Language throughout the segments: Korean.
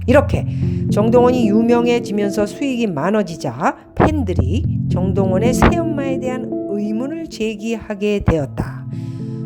이렇게 정동원이 유명해지면서 수익이 많아지자 팬들이 정동원의 새엄마에 대한 의문을 제기하게 되었다.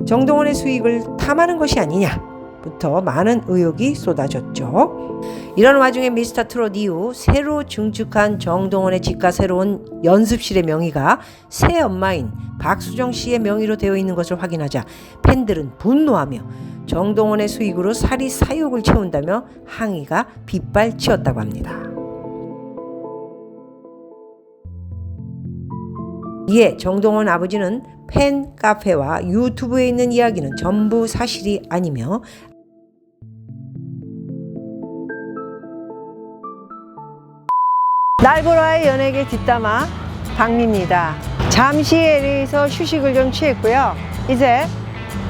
정동원의 수익을 탐하는 것이 아니냐부터 많은 의혹이 쏟아졌죠. 이런 와중에 미스터 트롯 이후 새로 증축한 정동원의 집과 새로운 연습실의 명의가 새엄마인 박수정 씨의 명의로 되어 있는 것을 확인하자 팬들은 분노하며 정동원의 수익으로 사리 사욕을 채운다며 항의가 빗발치었다고 합니다. 이에 정동원 아버지는 팬 카페와 유튜브에 있는 이야기는 전부 사실이 아니며 날보라의 연예계 뒷담화 박미입니다. 잠시 LA에서 휴식을 좀 취했고요. 이제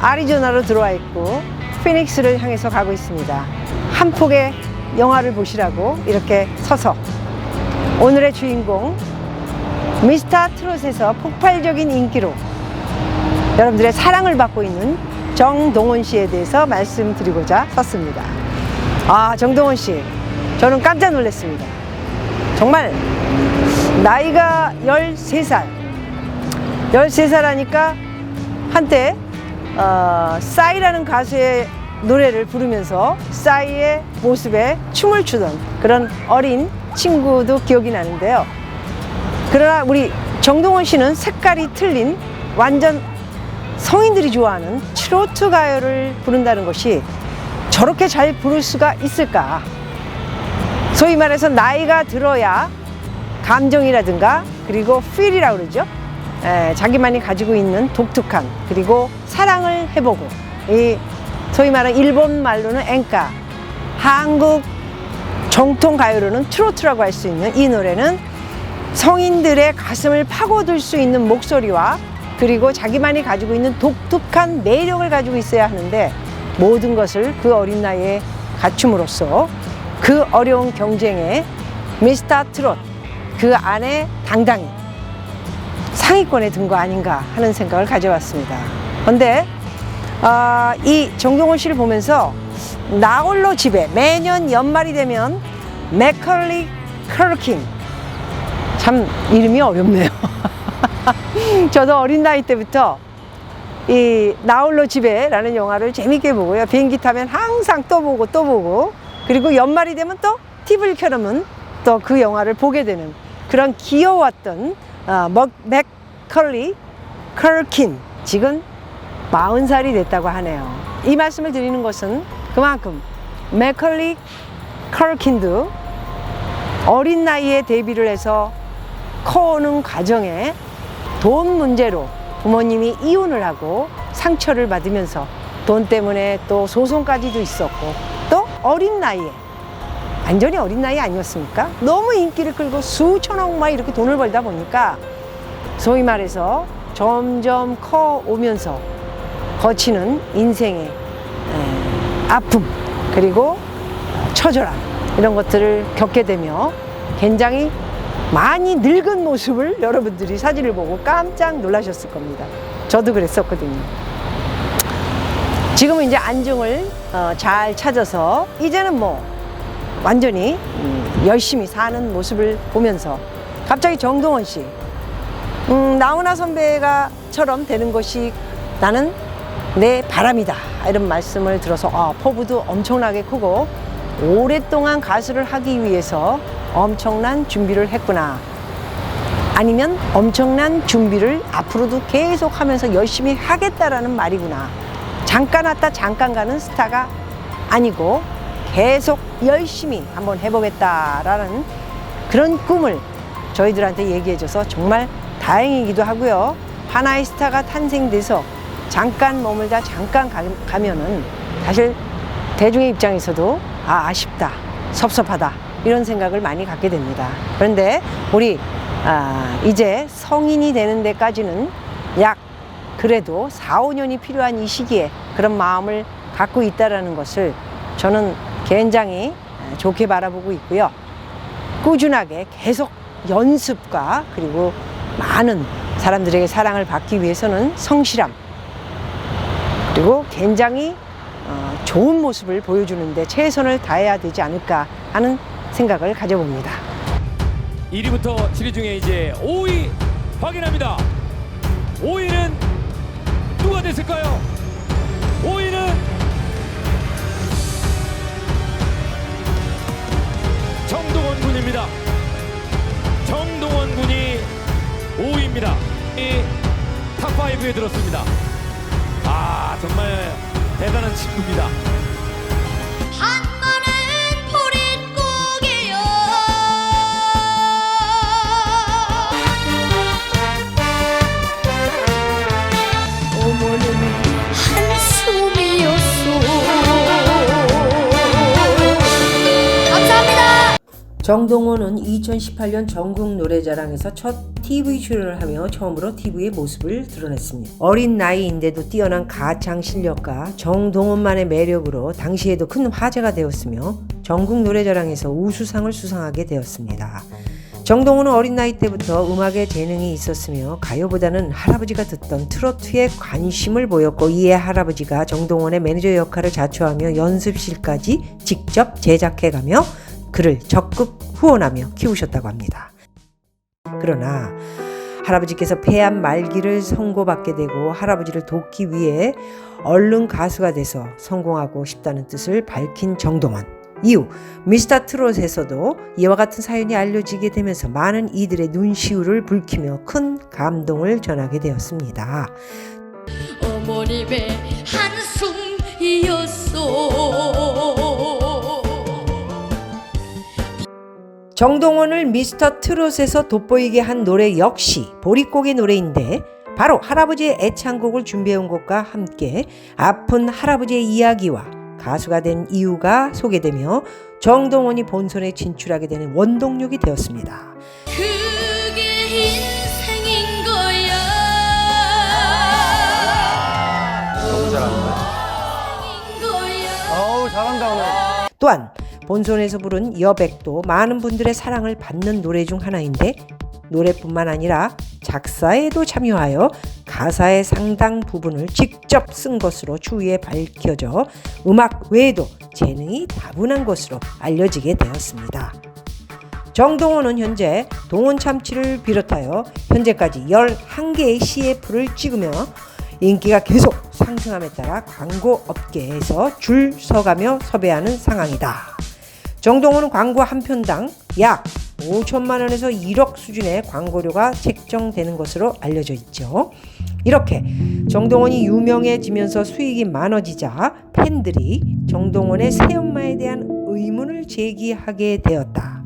아리조나로 들어와 있고 피닉스를 향해서 가고 있습니다. 한 폭의 영화를 보시라고 이렇게 서서 오늘의 주인공 미스터 트롯에서 폭발적인 인기로 여러분들의 사랑을 받고 있는 정동원 씨에 대해서 말씀드리고자 섰습니다. 정동원 씨, 저는 깜짝 놀랐습니다. 정말 나이가 13살 13살 하니까 한때 싸이라는 가수의 노래를 부르면서 싸이의 모습에 춤을 추던 그런 어린 친구도 기억이 나는데요. 그러나 우리 정동원 씨는 색깔이 틀린 완전 성인들이 좋아하는 트로트 가요를 부른다는 것이 저렇게 잘 부를 수가 있을까? 소위 말해서 나이가 들어야 감정이라든가 그리고 feel이라고 그러죠. 자기만이 가지고 있는 독특한 그리고 사랑을 해보고 이 소위 말하는 일본 말로는 엔카, 한국 정통 가요로는 트로트라고 할 수 있는 이 노래는 성인들의 가슴을 파고들 수 있는 목소리와 그리고 자기만이 가지고 있는 독특한 매력을 가지고 있어야 하는데 모든 것을 그 어린 나이에 갖춤으로써 그 어려운 경쟁에 미스터 트롯 그 안에 당당히 상위권에 든 거 아닌가 하는 생각을 가져왔습니다. 그런데 이 정동원 씨를 보면서 나홀로 집에 매년 연말이 되면 맥컬리 컬킨, 참 이름이 어렵네요. 저도 어린 나이 때부터 이 나홀로 집에라는 영화를 재밌게 보고요. 비행기 타면 항상 또 보고 그리고 연말이 되면 또 TV를 켜놓으면 또 그 영화를 보게 되는 그런 귀여웠던 맥컬리 컬킨, 지금 40살이 됐다고 하네요. 이 말씀을 드리는 것은 그만큼 맥컬리 컬킨도 어린 나이에 데뷔를 해서 커오는 과정에 돈 문제로 부모님이 이혼을 하고 상처를 받으면서 돈 때문에 또 소송까지도 있었고 또 어린 나이에 완전히 어린 나이 아니었습니까? 너무 인기를 끌고 수천억 막 이렇게 돈을 벌다 보니까 소위 말해서 점점 커오면서 거치는 인생의 아픔 그리고 처절함 이런 것들을 겪게 되며 굉장히 많이 늙은 모습을 여러분들이 사진을 보고 깜짝 놀라셨을 겁니다. 저도 그랬었거든요. 지금은 이제 안중을 잘 찾아서 이제는 뭐 완전히 열심히 사는 모습을 보면서 갑자기 정동원 씨, 나훈아 선배가처럼 되는 것이 나는 내 바람이다 이런 말씀을 들어서 포부도 엄청나게 크고 오랫동안 가수를 하기 위해서 엄청난 준비를 했구나, 아니면 엄청난 준비를 앞으로도 계속 하면서 열심히 하겠다라는 말이구나. 잠깐 왔다 잠깐 가는 스타가 아니고 계속 열심히 한번 해보겠다라는 그런 꿈을 저희들한테 얘기해줘서 정말 다행이기도 하고요. 하나의 스타가 탄생돼서 잠깐 머물다 잠깐 가면은 사실 대중의 입장에서도 아쉽다, 섭섭하다 이런 생각을 많이 갖게 됩니다. 그런데 우리 이제 성인이 되는 데까지는 약 그래도 4, 5년이 필요한 이 시기에 그런 마음을 갖고 있다는 것을 저는 굉장히 좋게 바라보고 있고요. 꾸준하게 계속 연습과 그리고 많은 사람들에게 사랑을 받기 위해서는 성실함 그리고 굉장히 좋은 모습을 보여주는데 최선을 다해야 되지 않을까 하는 생각을 가져봅니다. 1위부터 7위 중에 이제 5위 확인합니다. 5위는 누가 됐을까요? 5위는 정동원 군입니다. 정동원 군이 5위입니다. 탑5에 들었습니다. 아, 정말 대단한 친구입니다. 한마는 보릿고개요 어머님의 한숨이었소. 감사합니다. 정동원은 2018년 전국 노래자랑에서 첫 TV 출연을 하며 처음으로 TV의 모습을 드러냈습니다. 어린 나이인데도 뛰어난 가창 실력과 정동원만의 매력으로 당시에도 큰 화제가 되었으며 전국 노래자랑에서 우수상을 수상하게 되었습니다. 정동원은 어린 나이 때부터 음악에 재능이 있었으며 가요보다는 할아버지가 듣던 트로트에 관심을 보였고, 이에 할아버지가 정동원의 매니저 역할을 자처하며 연습실까지 직접 제작해가며 그를 적극 후원하며 키우셨다고 합니다. 그러나 할아버지께서 폐암 말기를 선고받게 되고 할아버지를 돕기 위해 얼른 가수가 돼서 성공하고 싶다는 뜻을 밝힌 정동원. 이후 미스터 트롯에서도 이와 같은 사연이 알려지게 되면서 많은 이들의 눈시울을 붉히며 큰 감동을 전하게 되었습니다. 어머님의 한숨이었소. 정동원을 미스터 트롯에서 돋보이게 한 노래 역시 보릿고개 노래인데, 바로 할아버지의 애창곡을 준비해온 것과 함께 아픈 할아버지의 이야기와 가수가 된 이유가 소개되며 정동원이 본선에 진출하게 되는 원동력이 되었습니다. 그게 인생인 거야. 너무 잘한다. 어우, 잘한다 오늘. 또한 본선에서 부른 여백도 많은 분들의 사랑을 받는 노래 중 하나인데, 노래뿐만 아니라 작사에도 참여하여 가사의 상당 부분을 직접 쓴 것으로 추후에 밝혀져 음악 외에도 재능이 다분한 것으로 알려지게 되었습니다. 정동원은 현재 동원참치를 비롯하여 현재까지 11개의 CF를 찍으며 인기가 계속 상승함에 따라 광고 업계에서 줄 서가며 섭외하는 상황이다. 정동원은 광고 한 편당 약 5천만 원에서 1억 수준의 광고료가 책정되는 것으로 알려져 있죠. 이렇게 정동원이 유명해지면서 수익이 많아지자 팬들이 정동원의 새엄마에 대한 의문을 제기하게 되었다.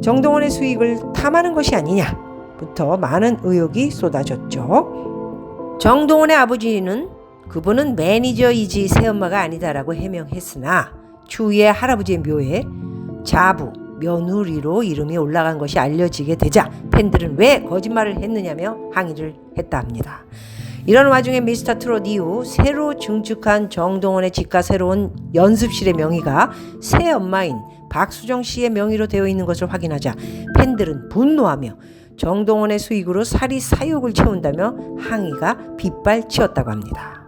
정동원의 수익을 탐하는 것이 아니냐부터 많은 의혹이 쏟아졌죠. 정동원의 아버지는 그분은 매니저이지 새엄마가 아니다라고 해명했으나 추후에 할아버지의 묘에 자부, 며느리로 이름이 올라간 것이 알려지게 되자 팬들은 왜 거짓말을 했느냐며 항의를 했다 합니다. 이런 와중에 미스터 트롯 이후 새로 증축한 정동원의 집과 새로운 연습실의 명의가 새엄마인 박수정 씨의 명의로 되어 있는 것을 확인하자 팬들은 분노하며 정동원의 수익으로 사리사욕을 채운다며 항의가 빗발치었다고 합니다.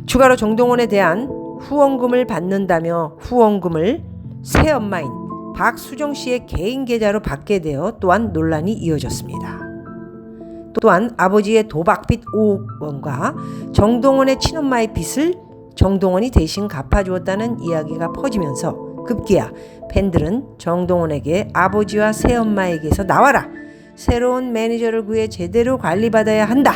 추가로 정동원에 대한 후원금을 받는다며 후원금을 새엄마인 박수정 씨의 개인 계좌로 받게 되어 또한 논란이 이어졌습니다. 또한 아버지의 도박빚 5억 원과 정동원의 친엄마의 빚을 정동원이 대신 갚아주었다는 이야기가 퍼지면서 급기야 팬들은 정동원에게 아버지와 새엄마에게서 나와라! 새로운 매니저를 구해 제대로 관리받아야 한다!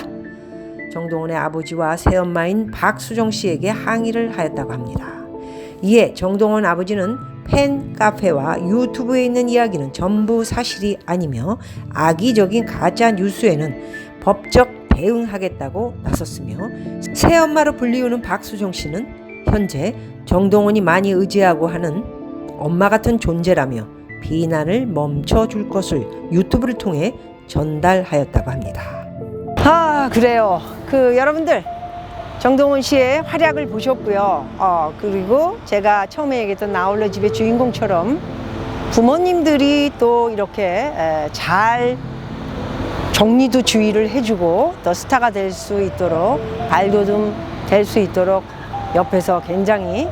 정동원의 아버지와 새엄마인 박수정 씨에게 항의를 하였다고 합니다. 이에 정동원 아버지는 팬 카페와 유튜브에 있는 이야기는 전부 사실이 아니며 악의적인 가짜 뉴스에는 법적 대응하겠다고 나섰으며, 새엄마로 불리우는 박수정 씨는 현재 정동원이 많이 의지하고 하는 엄마 같은 존재라며 비난을 멈춰줄 것을 유튜브를 통해 전달하였다고 합니다. 그래요. 여러분들 정동원 씨의 활약을 보셨고요. 그리고 제가 처음에 얘기했던 나홀로 집의 주인공처럼 부모님들이 또 이렇게 잘 정리도 주의를 해주고 더 스타가 될 수 있도록 발돋움 될 수 있도록 옆에서 굉장히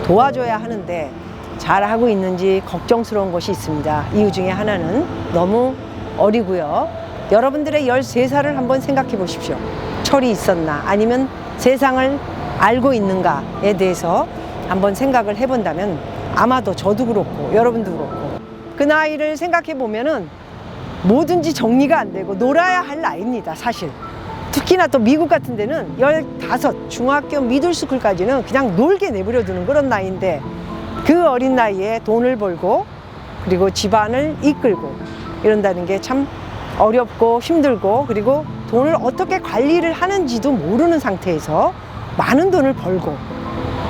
도와줘야 하는데 잘하고 있는지 걱정스러운 것이 있습니다. 이유 중에 하나는 너무 어리고요. 여러분들의 13살을 한번 생각해 보십시오. 철이 있었나 아니면 세상을 알고 있는가에 대해서 한번 생각을 해본다면 아마도 저도 그렇고 여러분도 그렇고 그 나이를 생각해 보면은 뭐든지 정리가 안 되고 놀아야 할 나이입니다. 사실 특히나 또 미국 같은 데는 15 중학교 미들스쿨까지는 그냥 놀게 내버려 두는 그런 나이인데 그 어린 나이에 돈을 벌고 그리고 집안을 이끌고 이런다는 게 참 어렵고 힘들고 그리고 돈을 어떻게 관리를 하는지도 모르는 상태에서 많은 돈을 벌고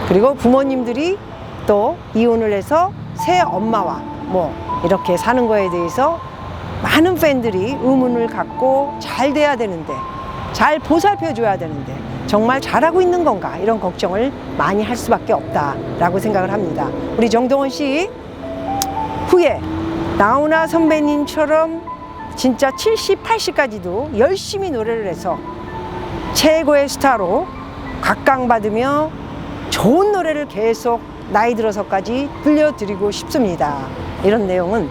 그리고 부모님들이 또 이혼을 해서 새 엄마와 뭐 이렇게 사는 거에 대해서 많은 팬들이 의문을 갖고 잘 돼야 되는데 잘 보살펴 줘야 되는데 정말 잘하고 있는 건가 이런 걱정을 많이 할 수밖에 없다라고 생각을 합니다. 우리 정동원 씨 후에 나훈아 선배님처럼 진짜 70, 80까지도 열심히 노래를 해서 최고의 스타로 각광받으며 좋은 노래를 계속 나이 들어서까지 들려드리고 싶습니다. 이런 내용은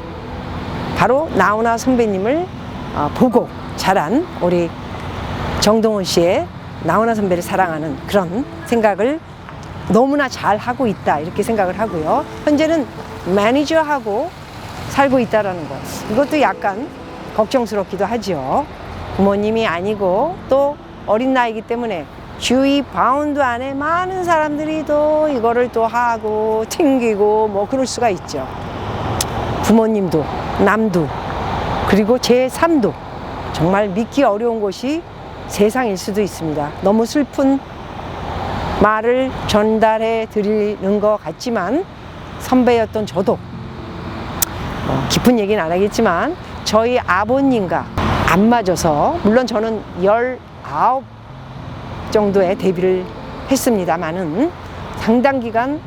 바로 나훈아 선배님을 보고 자란 우리 정동원 씨의 나훈아 선배를 사랑하는 그런 생각을 너무나 잘 하고 있다 이렇게 생각을 하고요. 현재는 매니저하고 살고 있다라는 것 이것도 약간 걱정스럽기도 하죠. 부모님이 아니고 또 어린 나이기 때문에 주위 바운드 안에 많은 사람들이 또 이거를 또 하고 튕기고 뭐 그럴 수가 있죠. 부모님도 남도 그리고 제3도 정말 믿기 어려운 곳이 세상일 수도 있습니다. 너무 슬픈 말을 전달해 드리는 것 같지만 선배였던 저도 깊은 얘기는 안 하겠지만 저희 아버님과 안 맞아서 물론 저는 19 정도의 데뷔를 했습니다마는 상당 기간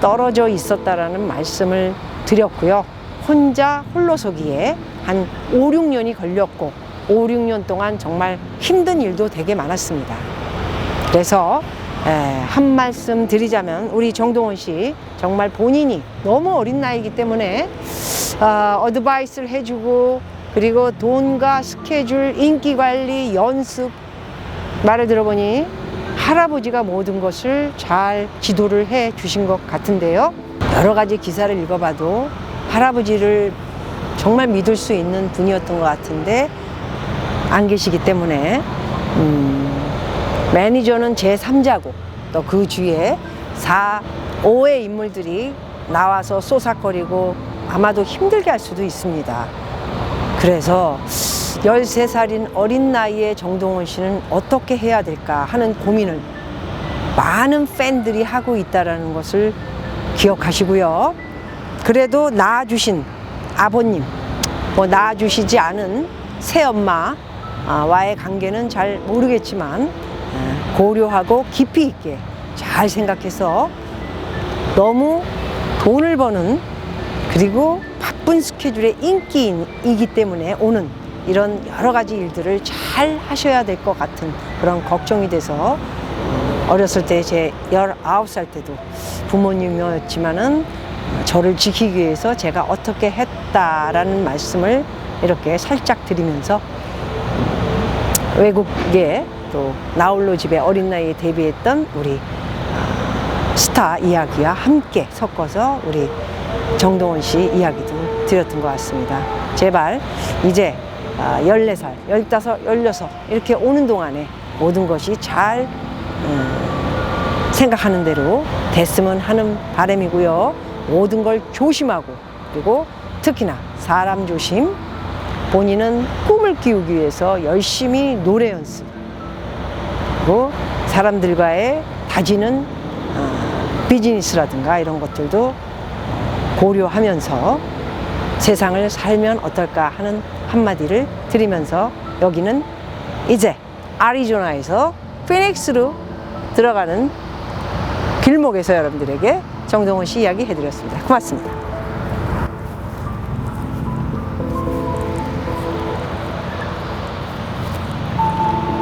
떨어져 있었다라는 말씀을 드렸고요. 혼자 홀로서기에 한 5, 6년이 걸렸고 5, 6년 동안 정말 힘든 일도 되게 많았습니다. 그래서 한 말씀 드리자면 우리 정동원 씨 정말 본인이 너무 어린 나이이기 때문에 어드바이스를 해주고 그리고 돈과 스케줄, 인기관리, 연습 말을 들어보니 할아버지가 모든 것을 잘 지도를 해 주신 것 같은데요. 여러 가지 기사를 읽어봐도 할아버지를 정말 믿을 수 있는 분이었던 것 같은데 안 계시기 때문에 매니저는 제3자고 또 그 주위에 4, 5의 인물들이 나와서 쏘삭거리고 아마도 힘들게 할 수도 있습니다. 그래서 13살인 어린 나이에 정동원 씨는 어떻게 해야 될까 하는 고민을 많은 팬들이 하고 있다는 것을 기억하시고요. 그래도 낳아주신 아버님, 뭐 낳아주시지 않은 새엄마와의 관계는 잘 모르겠지만 고려하고 깊이 있게 잘 생각해서 너무 돈을 버는 그리고 바쁜 스케줄의 인기이기 때문에 오는 이런 여러 가지 일들을 잘 하셔야 될 것 같은 그런 걱정이 돼서 어렸을 때 제 19살 때도 부모님이었지만은 저를 지키기 위해서 제가 어떻게 했다라는 말씀을 이렇게 살짝 드리면서 외국에 또 나홀로 집에 어린 나이에 데뷔했던 우리 스타 이야기와 함께 섞어서 우리 정동원 씨 이야기도 드렸던 것 같습니다. 제발 이제 14살, 15, 16 이렇게 오는 동안에 모든 것이 잘 생각하는 대로 됐으면 하는 바람이고요. 모든 걸 조심하고 그리고 특히나 사람 조심, 본인은 꿈을 키우기 위해서 열심히 노래 연습 그리고 사람들과의 다지는 비즈니스라든가 이런 것들도 고려하면서 세상을 살면 어떨까 하는 한마디를 드리면서 여기는 이제 애리조나에서 피닉스로 들어가는 길목에서 여러분들에게 정동원 씨 이야기 해드렸습니다. 고맙습니다.